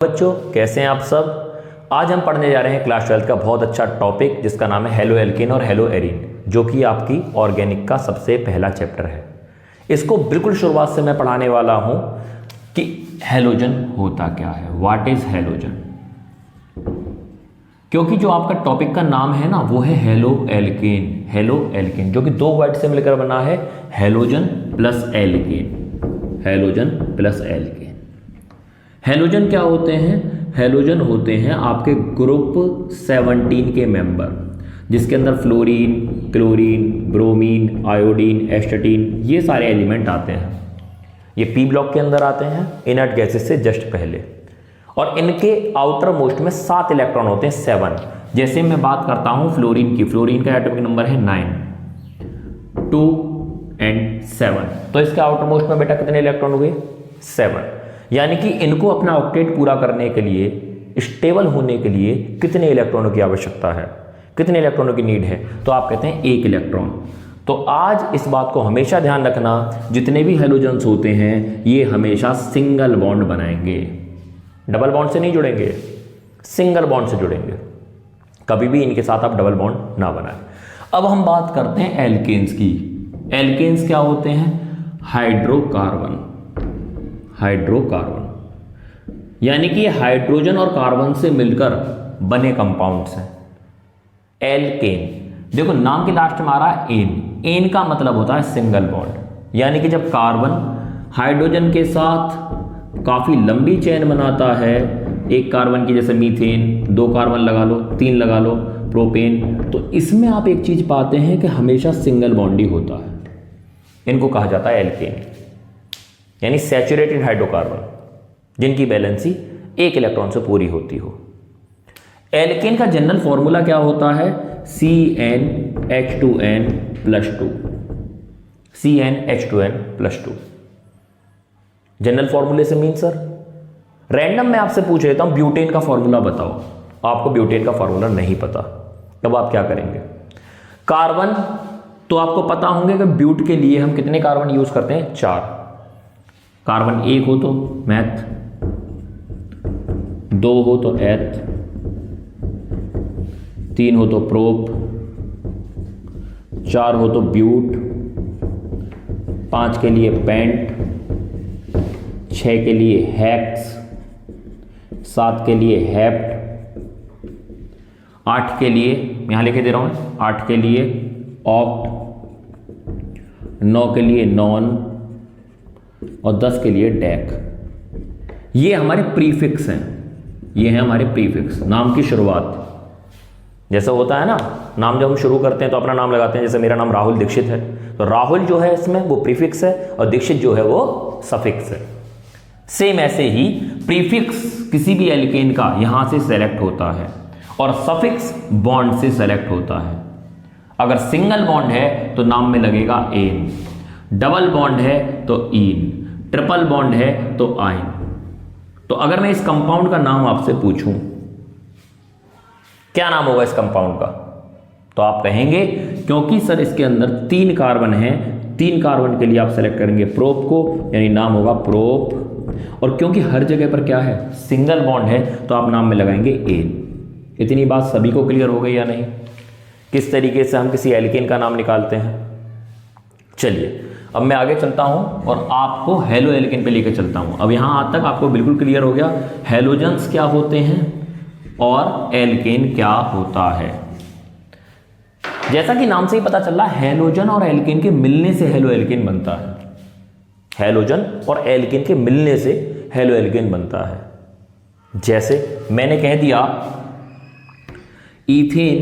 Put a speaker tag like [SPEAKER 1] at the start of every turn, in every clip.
[SPEAKER 1] बच्चों कैसे हैं आप सब। आज हम पढ़ने जा रहे हैं क्लास 12 का बहुत अच्छा टॉपिक जिसका नाम है हेलो एल्केन और हेलो एरीन, जो कि आपकी ऑर्गेनिक का सबसे पहला चैप्टर है। इसको बिल्कुल शुरुआत से मैं पढ़ाने वाला हूं कि हेलोजन होता क्या है, व्हाट इज हेलोजन। क्योंकि जो आपका टॉपिक का नाम है ना वो है हेलो एल्केन, जो कि दो वर्ड से मिलकर बना है halogen plus alkane. Halogen plus alkane. Halogen क्या होते हैं? हेलोजन होते हैं आपके ग्रुप 17 के मेंबर, जिसके अंदर फ्लोरीन, क्लोरीन, ब्रोमीन, आयोडीन, एस्टेटीन ये सारे एलिमेंट आते हैं। ये पी ब्लॉक के अंदर आते हैं इनर्ट गैसेस से जस्ट पहले, और इनके आउटर मोस्ट में 7 इलेक्ट्रॉन होते हैं, 7। जैसे मैं बात करता हूं फ्लोरीन की, फ्लोरीन का एटॉमिक नंबर है 9, 2 and 7। तो इसके आउटर मोस्ट में बेटा कितने इलेक्ट्रॉन हुए? 7। यानी कि इनको अपना ऑक्टेट पूरा करने के लिए, स्टेबल होने के लिए कितने इलेक्ट्रॉनों की आवश्यकता है, कितने इलेक्ट्रॉनों की नीड है? तो आप कहते हैं 1 इलेक्ट्रॉन। तो आज इस बात को हमेशा ध्यान रखना, जितने भी हेलोजन्स होते हैं ये हमेशा सिंगल बॉन्ड बनाएंगे, डबल बॉन्ड से नहीं जुड़ेंगे, सिंगल बॉन्ड से जुड़ेंगे। कभी भी इनके साथ आप डबल बॉन्ड ना बनाएं। अब हम बात करते हैं एल्केन्स की। एल्केन्स क्या होते हैं? हाइड्रोकार्बन, यानी कि हाइड्रोजन और कार्बन से मिलकर बने कंपाउंड्स हैं एल्केन। देखो नाम के लास्ट में आ रहा है एन, एन का मतलब होता है सिंगल बॉन्ड। यानी कि जब कार्बन हाइड्रोजन के साथ काफी लंबी चेन बनाता है, एक कार्बन की, जैसे मीथेन, 2 कार्बन लगा लो, 3 लगा लो, प्रोपेन, तो इसमें आप एक चीज पाते हैं कि हमेशा सिंगल बॉन्ड ही होता है। इनको कहा जाता है एल्केन, यानी सैचुरेटेड हाइड्रोकार्बन जिनकी वैलेंसी 1 इलेक्ट्रॉन से पूरी होती हो। एल्केन का जनरल फॉर्मूला क्या होता है? CnH2n+2, CnH2n+2। जनरल फॉर्मूले से मीन सर रैंडम मैं आपसे पूछ लेता हूं ब्यूटेन का फॉर्मूला बताओ, आपको ब्यूटेन का फॉर्मूला नहीं पता, तब आप क्या करेंगे? कार्बन तो आपको पता होंगे कि ब्यूट के लिए हम कितने कार्बन यूज करते हैं? 4। कार्बन 1 हो तो मैथ, 2 हो तो एथ, 3 हो तो प्रोप, 4 हो तो ब्यूट, 5 के लिए पेंट, 6 के लिए हेक्स, 7 के लिए हेप्ट, 8 के लिए यहां लिखे दे रहा हूं, 8 के लिए ऑक्ट, 9 के लिए नॉन और 10 के लिए डेक। ये हमारे प्रीफिक्स हैं, ये हैं हमारे प्रीफिक्स, नाम की शुरुआत। जैसा होता है ना, नाम जब हम शुरू करते हैं तो अपना नाम लगाते हैं, जैसे मेरा नाम राहुल दीक्षित है, तो राहुल जो है इसमें वो प्रीफिक्स है और दीक्षित जो है वो सफिक्स है। सेम ऐसे ही प्रीफिक्स किसी भी एल्केन का यहां से सेलेक्ट होता है और सफिक्स बॉन्ड से सेलेक्ट होता है। अगर सिंगल बॉन्ड है तो नाम में लगेगा एन, डबल बॉन्ड है तो ईन, ट्रिपल बॉन्ड है तो आइन। तो अगर मैं इस कंपाउंड का नाम आपसे पूछूं क्या नाम होगा इस कंपाउंड का, तो आप कहेंगे, क्योंकि सर इसके अंदर 3 कार्बन हैं, 3 कार्बन के लिए आप सेलेक्ट करेंगे प्रोप को, यानी नाम होगा प्रोप। और क्योंकि हर जगह पर क्या है? सिंगल बॉन्ड है, तो आप नाम में लगाएंगे एन। इतनी बात सभी को क्लियर हो गई या नहीं? किस तरीके से हम किसी एल्केन का नाम निकालते हैं। चलिए अब मैं आगे चलता हूं और आपको हेलो एल्केन पे लेकर चलता हूं। अब यहां तक आपको बिल्कुल क्लियर हो गया हेलोजन्स क्या होते हैं और एल्केन क्या होता है। जैसा कि नाम से ही पता चल रहा है, हेलोजन और एल्केन के मिलने से हेलो एल्केन बनता है। हेलोजन और एल्केन के मिलने से हेलो एल्केन बनता है। जैसे मैंने कह दिया इथेन,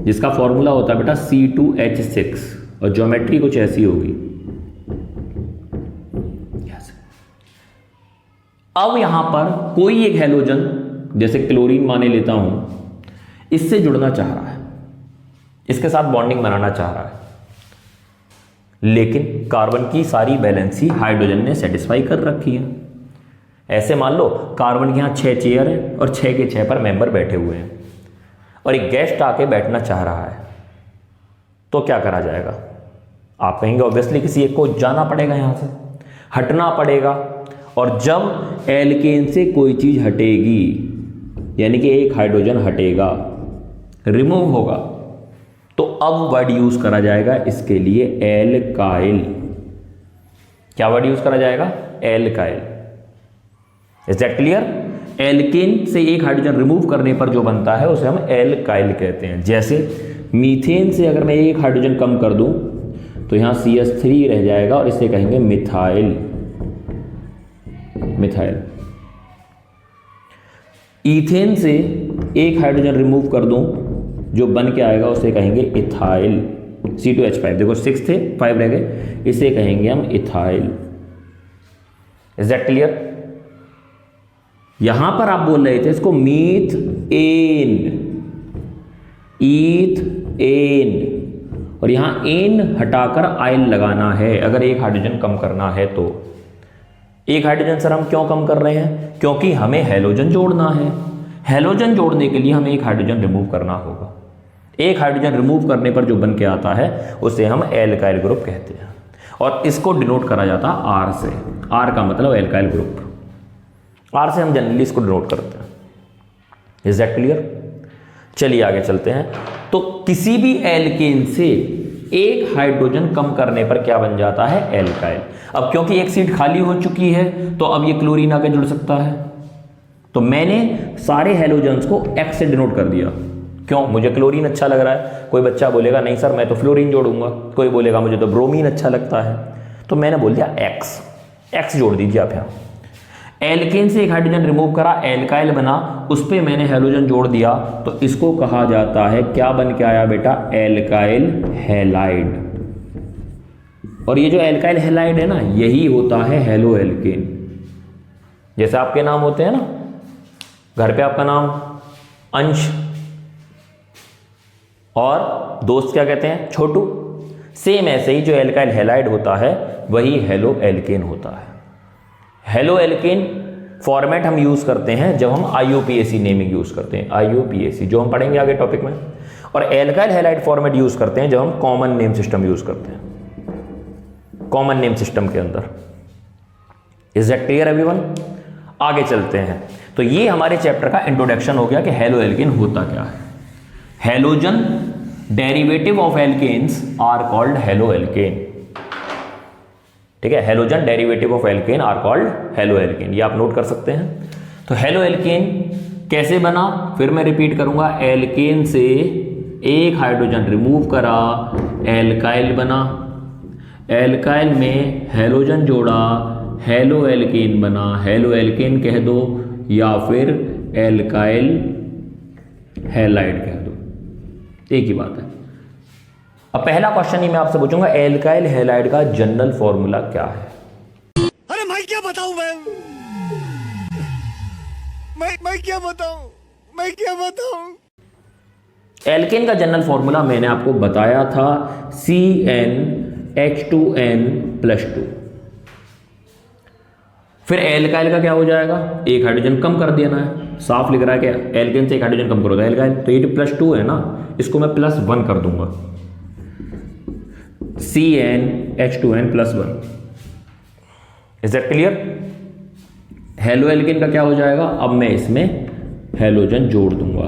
[SPEAKER 1] जिसका फॉर्मूला होता है बेटा C2H6 और ज्योमेट्री कुछ ऐसी होगी। अब यहां पर कोई एक हेलोजन, जैसे क्लोरीन माने लेता हूं, इससे जुड़ना चाह रहा है, इसके साथ बॉन्डिंग बनाना चाह रहा है, लेकिन कार्बन की सारी बैलेंसी हाइड्रोजन ने सेटिस्फाई कर रखी है। ऐसे मान लो कार्बन के यहां 6 चेयर है और 6 के 6 पर मेंबर बैठे हुए हैं और एक गेस्ट आके बैठना चाह रहा है, तो क्या करा जाएगा? आप कहेंगे ऑब्वियसली किसी एक को जाना पड़ेगा, यहां से हटना पड़ेगा और जब एल्केन से कोई चीज हटेगी, यानी कि एक हाइड्रोजन हटेगा, रिमूव होगा, तो अब वर्ड यूज करा जाएगा इसके लिए एल्काइल। क्या वर्ड यूज करा जाएगा? Alkyl. Is that clear? Alkane से एक हाइड्रोजन रिमूव करने पर जो बनता है उसे हम एल्काइल कहते हैं। जैसे मीथेन से अगर मैं एक हाइड्रोजन कम कर दूं तो यहां CH3 रह जाएगा और इसे कहेंगे मिथाइल। मिथाइल। ईथेन से एक हाइड्रोजन रिमूव कर दूं, जो बन के आएगा उसे कहेंगे इथाइल। C2H5, देखो 6 थे, 5 रह गए, इसे कहेंगे हम इथाइल। Is that clear? यहां पर आप बोल रहे थे इसको मीथ एन, ईथ एन, और यहां एन हटाकर आइल लगाना है अगर एक हाइड्रोजन कम करना है तो। एक हाइड्रोजन सर हम क्यों कम कर रहे हैं? क्योंकि हमें हैलोजन जोड़ना है। हैलोजन जोड़ने के लिए हमें एक हाइड्रोजन रिमूव करना होगा। एक हाइड्रोजन रिमूव करने पर जो बन के आता है उसे हम एल्काइल ग्रुप कहते हैं, और इसको डिनोट करा जाता है आर से। आर का मतलब एल्काइल ग्रुप। आर से हम जनरली इसको डिनोट करते हैं। Is that clear? चलिए आगे चलते हैं। तो किसी भी एल्केन से एक हाइड्रोजन कम करने पर क्या बन जाता है? एल्काइल। अब क्योंकि एक सीट खाली हो चुकी है तो अब ये क्लोरीन आके जुड़ सकता है, तो मैंने सारे हैलोजन्स को एक्स से डिनोट कर दिया। क्यों? मुझे क्लोरीन अच्छा लग रहा है। कोई बच्चा बोलेगा नहीं सर मैं तो फ्लोरीन जोड़ूंगा, कोई बोलेगा मुझे तो ब्रोमीन अच्छा लगता है, तो मैंने बोल दिया एक्स। एक्स जोड़ दीजिए आप यहाँ। एल्केन से एक हाइड्रोजन रिमूव करा, एल्काइल बना, उस पर मैंने हैलोजन जोड़ दिया, तो इसको कहा जाता है, क्या बन के आया बेटा? Alkyl halide. और ये जो एल्काइल हैलाइड है ना, यही होता है हेलो एल्केन। जैसे आपके नाम होते हैं ना, घर पे आपका नाम अंश और दोस्त क्या कहते हैं? छोटू। सेम ऐसे ही जो एल्काइल हैलाइड होता है वही हेलो एल्केन होता है। हेलो एल्केन फॉर्मेट हम यूज करते हैं जब हम IUPAC नेमिंग यूज करते हैं, IUPAC जो हम पढ़ेंगे आगे टॉपिक में। और एल्काइल हैलाइड फॉर्मेट यूज करते हैं जब हम कॉमन नेम सिस्टम यूज करते हैं, कॉमन नेम सिस्टम के अंदर। Is that clear everyone? आगे चलते हैं। तो ये हमारे चैप्टर का इंट्रोडक्शन हो गया कि हेलो एल्केन होता क्या है। Halogen derivative of alkanes are called haloalkane. ठीक है, halogen derivative of alkane are called haloalkane, ये आप नोट कर सकते हैं। तो हेलो एल्केन कैसे बना? फिर मैं रिपीट करूंगा। एल्केन से एक हाइड्रोजन रिमूव करा, एल्काइल बना, एल्काइल में हेलोजन जोड़ा, हेलो एल्केन बना। हेलो एल्केन कह दो या फिर एल्काइल हैलाइड कह दो, एक ही बात है। अब पहला क्वेश्चन ही मैं आपसे पूछूंगा, एल्काइल हैलाइड का जनरल फॉर्मूला क्या है?
[SPEAKER 2] अरे मैं क्या बताऊं? मैं क्या बताऊं?
[SPEAKER 1] एल्केन का जनरल फॉर्मूला मैंने आपको बताया था, CnH2n+2। फिर एल्काइल का क्या हो जाएगा? एक हाइड्रोजन कम कर देना है, साफ लिख रहा है क्या? एल्केन से एक हाइड्रोजन कम करो तो एल्काइल, तो ये जो +2 है ना, इसको मैं +1 कर दूंगा, CnH2n+1। Is that clear? Halo alkane का क्या हो जाएगा? अब मैं इसमें हैलोजन जोड़ दूंगा,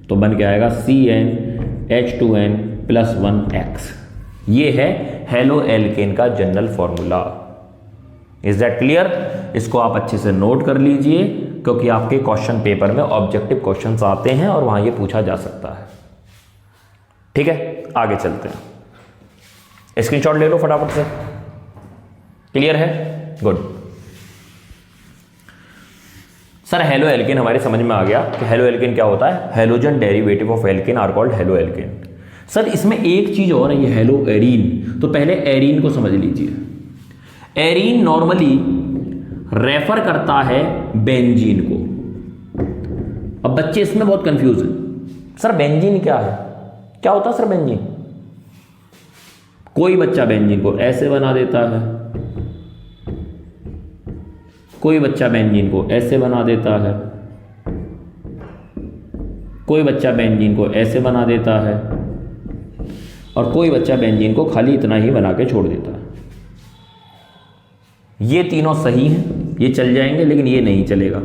[SPEAKER 1] तो बन के आएगा CnH2n+1x। ये है हेलो एल्केन का general formula. Is that clear? इसको आप अच्छे से नोट कर लीजिए, क्योंकि आपके क्वेश्चन पेपर में ऑब्जेक्टिव क्वेश्चंस आते हैं और वहां ये पूछा जा सकता है। ठीक है, आगे चलते हैं। स्क्रीनशॉट ले लो फटाफट से। क्लियर है? गुड। सर हेलो एल्केन हमारे समझ में आ गया कि हेलो एल्केन क्या होता है। Halogen derivative of alkane are called haloalkane. Sir इसमें एक चीज और है, ये हेलो एरीन। तो पहले एरीन को समझ लीजिए। एरीन नॉर्मली रेफर करता है बेंजीन को। अब बच्चे इसमें बहुत कंफ्यूज हैं, सर बेंजीन क्या है, क्या होता है सर बेंजीन? कोई बच्चा बेंजीन को ऐसे बना देता है, कोई बच्चा बेंजीन को ऐसे बना देता है, कोई बच्चा बेंजीन को ऐसे बना देता है, और कोई बच्चा बेंजीन को खाली इतना ही बना के छोड़ देता है। ये तीनों सही हैं, ये चल जाएंगे, लेकिन ये नहीं चलेगा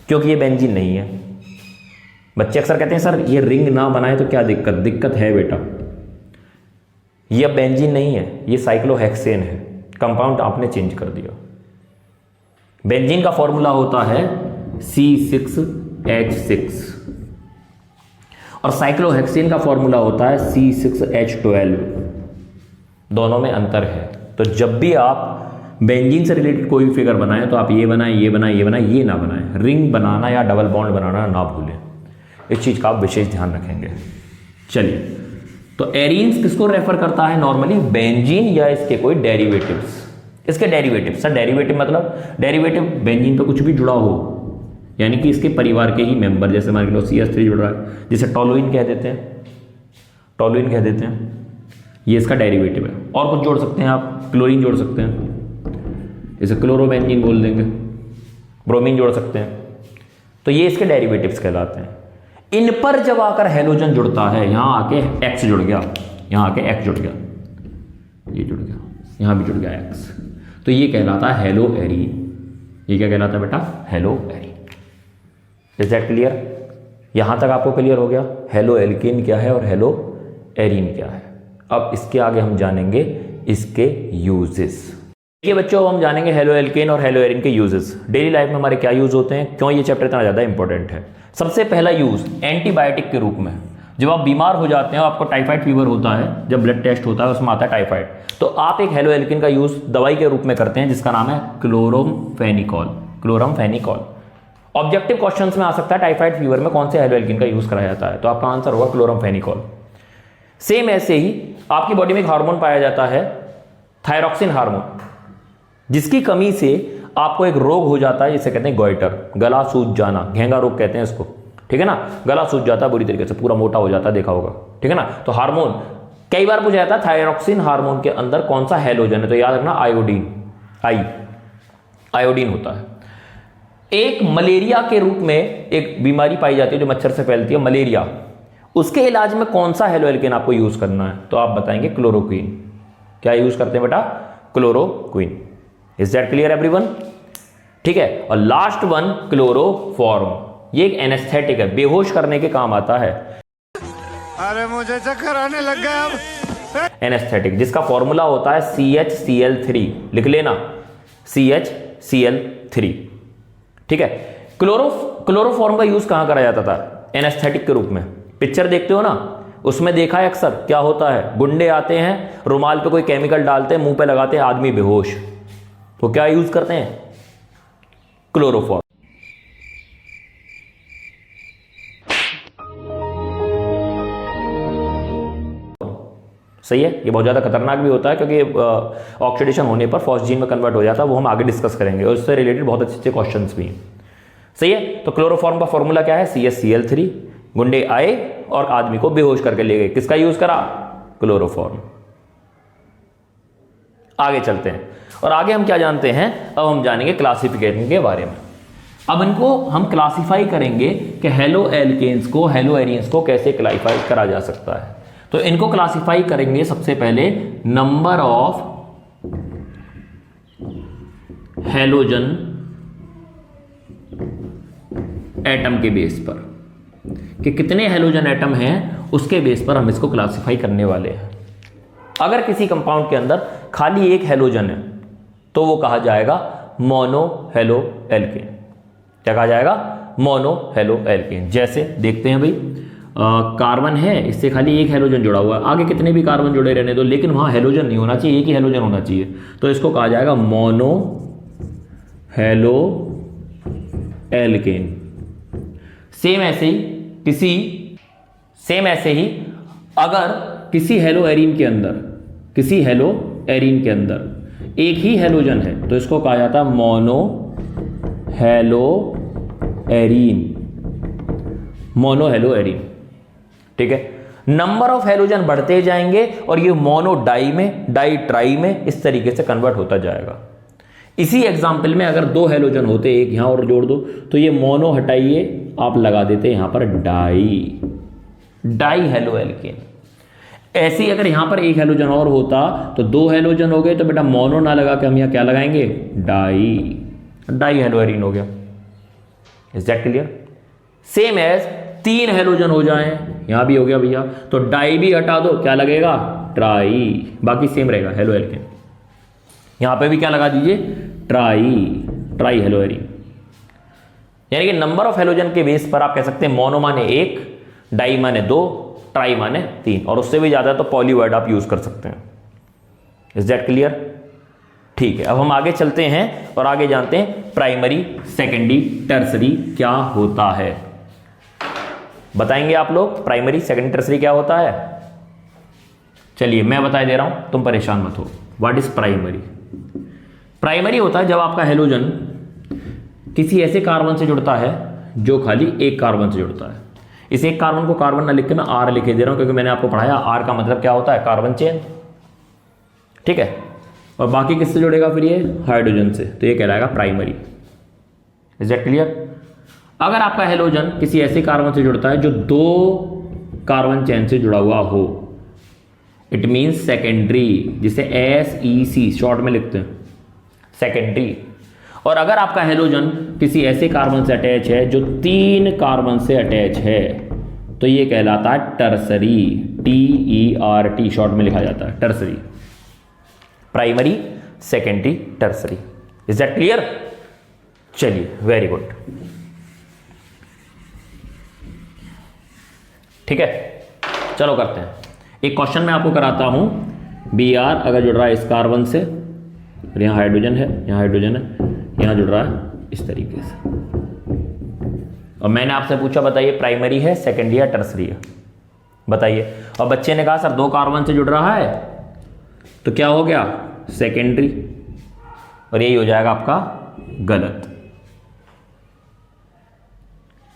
[SPEAKER 1] क्योंकि ये बेंजीन नहीं है। बच्चे अक्सर कहते हैं सर ये रिंग ना बनाए तो क्या दिक्कत? दिक्कत है बेटा, ये अब बेंजीन नहीं है, ये साइक्लोहेक्सेन है, कंपाउंड आपने चेंज कर दिया। बेंजीन का फॉर्मूला होता है C6H6 और साइक्लोहेक्सेन का फॉर्मूला होता है C6H12। दोनों में अंतर है। तो जब भी आप बेंजीन से रिलेटेड कोई फिगर बनाएं तो आप ये बनाएं, ये बनाएं, ये बनाएं, ये ना बनाएं। रिंग बनाना या डबल बॉन्ड बनाना ना भूलें, इस चीज़ का आप विशेष ध्यान रखेंगे। चलिए, तो एरीन्स किसको रेफर करता है नॉर्मली? बेंजीन या इसके कोई डेरिवेटिव्स। इसके डेरिवेटिव, सर डेरिवेटिव मतलब डेरिवेटिव बेंजीन पे कुछ भी जुड़ा हो, यानी कि इसके परिवार के ही मेंबर, जैसे मान लो CH3 जुड़ रहा है, जिसे टोलुइन कह देते हैं, टोलुइन कह देते हैं, ये इसका डेरिवेटिव है। और कुछ जोड़ सकते हैं आप, क्लोरीन जोड़ सकते हैं, इसे क्लोरोबेंजीन बोल देंगे, ब्रोमीन जोड़ सकते हैं। तो ये इसके डेरिवेटिव्स कहलाते हैं। इन पर जब आकर हेलोजन जुड़ता है, यहां आके X जुड़ गया, यहां आके X जुड़ गया, ये जुड़ गया, यहां भी जुड़ गया X, तो ये कहलाता है हेलो एरीन। ये क्या कहलाता है बेटा? Hello arene. Is that clear? यहां तक आपको क्लियर हो गया हेलो एल्केन क्या है और हेलो एरीन क्या है। अब इसके आगे हम जानेंगे इसके यूजेस। देखिए बच्चों, हम जानेंगे हेलो एल्केन और हेलो एरीन के यूजेस। डेली लाइफ में हमारे क्या यूज होते हैं, क्यों ये चैप्टर इतना ज़्यादा इंपॉर्टेंट है। सबसे पहला यूज एंटीबायोटिक के रूप में। जब आप बीमार हो जाते हैं, आपको टाइफाइड फीवर होता है, जब ब्लड टेस्ट होता है उसमें आता है टाइफाइड, तो आप एक हेलो एल्केन का यूज दवाई के रूप में करते हैं जिसका नाम है क्लोरमफेनिकॉल। क्लोरमफेनिकॉल ऑब्जेक्टिव क्वेश्चंस में आ सकता है, टाइफाइड फीवर में कौन से हेलो एल्केन का यूज कराया जाता है, तो आपका आंसर होगा क्लोरमफेनिकॉल। सेम ऐसे ही आपकी बॉडी में एक हार्मोन पाया जाता है, थायरॉक्सिन हार्मोन, जिसकी कमी से आपको एक रोग हो जाता है जिसे कहते हैं गोइटर, गला सूज जाना, घेंगा रोग कहते हैं इसको, ठीक है ना। गला सूज जाता है बुरी तरीके से, पूरा मोटा हो जाता है, देखा होगा, ठीक है ना। तो हार्मोन कई बार पूछा जाता है थायरॉक्सिन हार्मोन के अंदर कौन सा हेलोजन है, तो याद रखना आयोडीन, आयोडीन होता है। एक मलेरिया के रूप में एक बीमारी पाई जाती है जो मच्छर से फैलती है, मलेरिया, उसके इलाज में कौन सा हेलो एल्केन आपको यूज करना है, तो आप बताएंगे क्लोरोक्वीन। क्या यूज करते हैं बेटा? Chloroquine. Is that clear everyone? ठीक है। और लास्ट वन क्लोरोफॉर्म, ये एक एनेस्थेटिक है, बेहोश करने के काम आता है।
[SPEAKER 2] अरे मुझे चक्कर आने लग गया अब।
[SPEAKER 1] एनेस्थेटिक, जिसका फॉर्मूला होता है CHCl3, लिख लेना CHCl3, ठीक है। क्लोरोफॉर्म का यूज कहां करा जाता था? एनेस्थेटिक के रूप में। पिक्चर देखते हो ना, उसमें देखा है अक्सर क्या होता है, गुंडे आते हैं, रुमाल पे कोई केमिकल डालते हैं, मुंह पे लगाते हैं, आदमी बेहोश, तो क्या यूज करते हैं? क्लोरोफॉर्म। सही है। ये बहुत ज्यादा खतरनाक भी होता है क्योंकि ऑक्सीडेशन होने पर फॉस्फीन में कन्वर्ट हो जाता है, वो हम आगे डिस्कस करेंगे, और इससे रिलेटेड बहुत अच्छे अच्छे क्वेश्चंस भी हैं। सही है। तो क्लोरोफॉर्म का फॉर्मूला क्या है? CHCl3। गुंडे आए और आदमी को बेहोश करके ले गए, किसका यूज करा? क्लोरोफॉर्म। आगे चलते हैं, और आगे हम क्या जानते हैं, अब हम जानेंगे क्लासिफिकेशन के बारे में। अब इनको हम क्लासिफाई करेंगे कि हेलो एल्केन्स को, हेलो एरीन्स को कैसे क्लासिफाई करा जा सकता है। तो इनको क्लासिफाई करेंगे सबसे पहले नंबर ऑफ हेलोजन एटम के बेस पर, कि कितने हेलोजन एटम हैं उसके बेस पर हम इसको क्लासिफाई करने वाले हैं। अगर किसी कंपाउंड के अंदर खाली एक हेलोजन है तो वो कहा जाएगा मोनो हेलो एल्केन। क्या कहा जाएगा? Mono halo alkane. जैसे देखते हैं भाई, कार्बन है, इससे खाली एक हेलोजन जुड़ा हुआ है, आगे कितने भी कार्बन जुड़े रहने दो, लेकिन वहां हेलोजन नहीं होना चाहिए, एक ही हेलोजन होना चाहिए, तो इसको कहा जाएगा मोनो हेलो एल्केन। सेम ऐसे ही अगर किसी हेलो एरीन के अंदर एक ही हेलोजन है तो इसको कहा जाता है mono hello arene, mono hello arene, ठीक है। नंबर ऑफ हेलोजन बढ़ते जाएंगे और ये मोनो डाई में, डाई ट्राई में, इस तरीके से कन्वर्ट होता जाएगा। इसी एग्जाम्पल में अगर दो हेलोजन होते, एक यहां और जोड़ दो, तो ये मोनो हटाइए, आप लगा देते यहां पर डाई हेलो एल्केन। ऐसे ही अगर यहां पर एक हेलोजन और होता तो दो हेलोजन हो गए, तो बेटा मोनो ना लगा के हम यहां क्या लगाएंगे, डाई हेलोएरिन हो गया। Is that clear? Same as तीन हेलोजन हो जाएं, यहां भी हो गया भैया, तो डाई भी हटा दो, क्या लगेगा, ट्राई, बाकी सेम रहेगा हेलो एल्केन। यहां पे भी क्या लगा दीजिए, ट्राई हेलोएरिन। यानी कि नंबर ऑफ हेलोजन के बेस पर आप कह सकते हैं मोनो माने एक, डाई माने दो, ट्राई माने तीन, और उससे भी ज्यादा तो पॉली वर्ड आप यूज कर सकते हैं। Is that clear? ठीक है, अब हम आगे चलते हैं और आगे जानते हैं प्राइमरी, सेकेंडरी, टर्सरी क्या होता है। बताएंगे आप लोग प्राइमरी, सेकेंडरी, टर्सरी क्या होता है? चलिए मैं बता दे रहा हूं, तुम परेशान मत हो। What is primary? प्राइमरी होता है जब आपका हेलोजन किसी ऐसे कार्बन से जुड़ता है जो खाली एक कार्बन से जुड़ता है। इस एक कार्बन को कार्बन ना लिख के मैं आर लिखे दे रहा हूं, क्योंकि मैंने आपको पढ़ाया आर का मतलब क्या होता है, कार्बन चेन। ठीक है, और बाकी किससे जुड़ेगा फिर ये, हाइड्रोजन से, तो ये कहलाएगा प्राइमरी। Is that clear? अगर आपका हेलोजन किसी ऐसे कार्बन से जुड़ता है जो दो कार्बन चेन से जुड़ा हुआ हो, इट मींस सेकेंडरी, जिसे SEC शॉर्ट में लिखते हैं, सेकेंडरी। और अगर आपका हेलोजन किसी ऐसे कार्बन से अटैच है जो तीन कार्बन से अटैच है, तो ये कहलाता है टर्सरी, TERT शॉर्ट में लिखा जाता है, tertiary. Primary, secondary, tertiary. Is that clear? चलिए, वेरी गुड। ठीक है, चलो करते हैं एक क्वेश्चन मैं आपको कराता हूं। Br अगर जुड़ रहा है इस कार्बन से, और यहां हाइड्रोजन है, यहां हाइड्रोजन है, यहां जुड़ रहा है इस तरीके से, और मैंने आपसे पूछा बताइए प्राइमरी है, सेकेंडरी या टर्सरी है, बताइए। और बच्चे ने कहा सर दो कार्बन से जुड़ रहा है, तो क्या हो गया, सेकेंडरी, और यही हो जाएगा आपका गलत।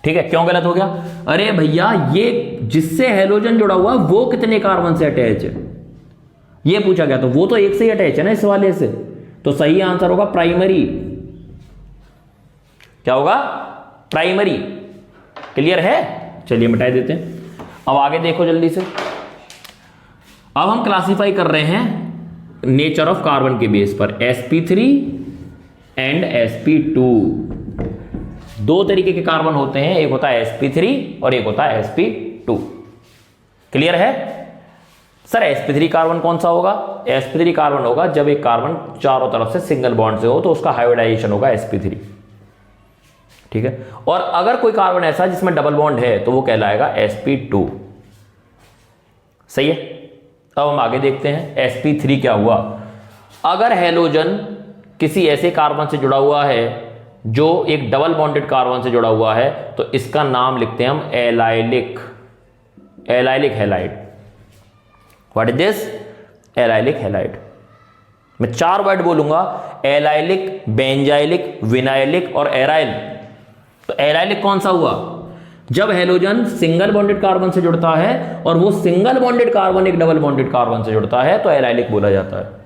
[SPEAKER 1] ठीक है, क्यों गलत हो गया? अरे भैया ये जिससे हेलोजन जुड़ा हुआ वो कितने कार्बन से अटैच है, ये पूछा गया, तो वो तो एक से ही अटैच है ना इस वाले से, तो सही आंसर होगा प्राइमरी। क्या होगा, प्राइमरी। क्लियर है? चलिए मिटा देते हैं। अब आगे देखो जल्दी से। अब हम क्लासिफाई कर रहे हैं नेचर ऑफ कार्बन के बेस पर, sp3 एंड sp2। दो तरीके के कार्बन होते हैं, एक होता है sp3 और एक होता है sp2। क्लियर है? सर sp3 कार्बन कौन सा होगा? sp3 कार्बन होगा जब एक कार्बन चारों तरफ से सिंगल बॉन्ड से हो, तो उसका हाइब्रिडाइजेशन होगा sp3। ठीक है, और अगर कोई कार्बन ऐसा जिसमें डबल बॉन्ड है तो वो कहलाएगा sp2। सही है? अब हम आगे देखते हैं sp3 क्या हुआ। अगर हेलोजन किसी ऐसे कार्बन से जुड़ा हुआ है जो एक डबल बॉन्डेड कार्बन से जुड़ा हुआ है, तो इसका नाम लिखते हैं हम allylic halide. What is this? Allylic halide. मैं चार वर्ड बोलूंगा, एलाइलिक, बेंजाइलिक, विनाइलिक और एराइल। तो एलाइलिक कौन सा हुआ? जब हेलोजन सिंगल बॉन्डेड कार्बन से जुड़ता है और वो सिंगल बॉन्डेड कार्बन एक डबल बॉन्डेड कार्बन से जुड़ता है, तो एलाइलिक बोला जाता है।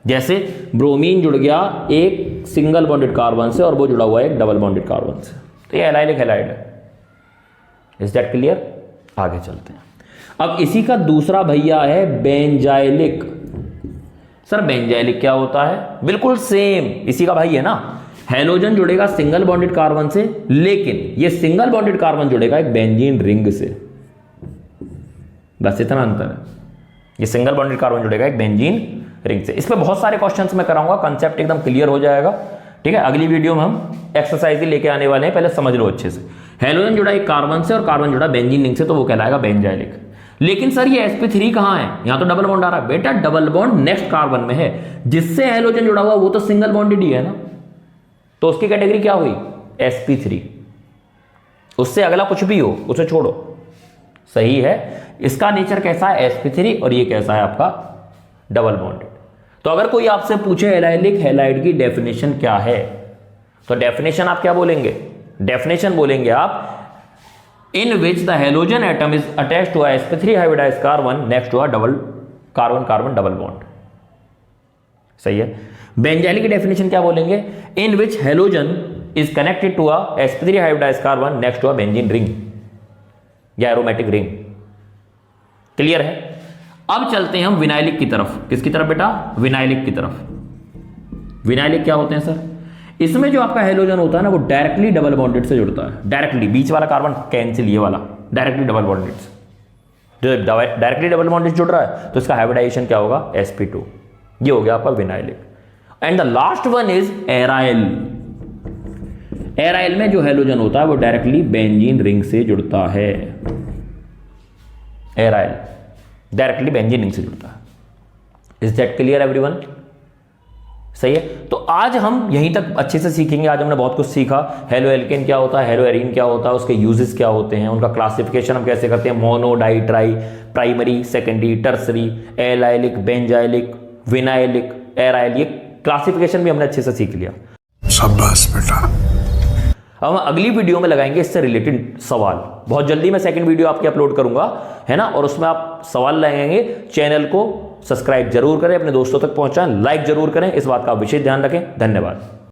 [SPEAKER 1] जैसे ब्रोमीन जुड़ गया एक सिंगल बॉन्डेड कार्बन से और वो जुड़ा हुआ है एक डबल बॉन्डेड कार्बन से, तो ये एलाइलिक हैलाइड है। Is that clear? आगे चलते हैं। अब इसी का दूसरा भैया है बेंजाइलिक। सर बेंजाइलिक क्या होता है? बिल्कुल सेम इसी का भाई है ना। हेलोजन जुड़ेगा सिंगल बॉन्डेड कार्बन से, लेकिन ये सिंगल बॉन्डेड कार्बन जुड़ेगा एक बेंजीन रिंग से, बस इतना अंतर है। ये सिंगल बॉन्डेड कार्बन जुड़ेगा एक बेंजीन रिंग से। इस पे बहुत सारे क्वेश्चंस मैं कराऊंगा, कंसेप्ट एकदम क्लियर हो जाएगा। ठीक है, अगली वीडियो में हम एक्सरसाइज ही लेके आने वाले हैं, पहले समझ लो अच्छे से। हेलोजन जुड़ा एक कार्बन से और कार्बन जुड़ा बेंजीन रिंग से, तो वो कहलाएगा बेंजाइलिक। लेकिन सर ये sp3 कहां है? यहां तो डबल बॉन्ड आ रहा है। बेटा डबल बॉन्ड नेक्स्ट कार्बन में है, जिससे हेलोजन जुड़ा हुआ वो तो सिंगल बॉन्डेड ही है ना, तो उसकी कैटेगरी क्या हुई? sp3। उससे अगला कुछ भी हो उसे छोड़ो। सही है? इसका नेचर कैसा है? sp3, और ये कैसा है आपका? Double bonded. तो अगर कोई आपसे पूछे एलाइलिक हैलाइड की डेफिनेशन क्या है, तो डेफिनेशन आप क्या बोलेंगे? डेफिनेशन बोलेंगे आप in which the halogen atom is attached to a sp3 hybridized carbon next to a double carbon double bond। सही है? बेंजाइलिक की डेफिनेशन क्या बोलेंगे? in which halogen is connected to a sp3 hybridized carbon next to a benzene ring या aromatic ring। Clear है? अब चलते हैं हम विनाइलिक की तरफ। किसकी तरफ बेटा? विनाइलिक की तरफ। विनाइलिक क्या होते हैं सर? इसमें जो आपका हैलोजन होता है ना, वो डायरेक्टली डबल बॉन्डेड से जुड़ता है। डायरेक्टली, बीच वाला कार्बन कैंसिल, ये वाला डायरेक्टली डबल बॉन्डेड से। जो डायरेक्टली डबल बॉन्डेड जुड़ रहा है तो इसका हाइब्रिडाइजेशन क्या होगा? sp2। ये हो गया आपका vinylic. And the last one is aryl. Aryl में जो हैलोजन होता है वो डायरेक्टली बेंजीन रिंग से जुड़ता है। एराइल डायरेक्टली बेंजीन रिंग से जुड़ता है। Is that clear everyone? सही है। तो आज हम यहीं तक अच्छे से सीखेंगे। आज हमने बहुत कुछ सीखा। हेलो एल्केन क्या होता है, हेलो एरीन क्या होता है, उसके यूजेस क्या होते हैं, उनका क्लासिफिकेशन हम कैसे करते हैं, mono, di, tri, primary, secondary, tertiary, allylic, benzylic, vinylic, aryl, ये क्लासिफिकेशन भी हमने अच्छे से सीख लिया।
[SPEAKER 2] शाबाश बेटा।
[SPEAKER 1] अब हम अगली वीडियो में लगाएंगे इससे रिलेटेड सवाल। बहुत जल्दी मैं सेकंड वीडियो आपकी अपलोड करूंगा, है ना, और उसमें आप सवाल लगाएंगे। चैनल को सब्सक्राइब जरूर करें, अपने दोस्तों तक पहुंचाएं, लाइक जरूर करें, इस बात का विशेष ध्यान रखें। धन्यवाद।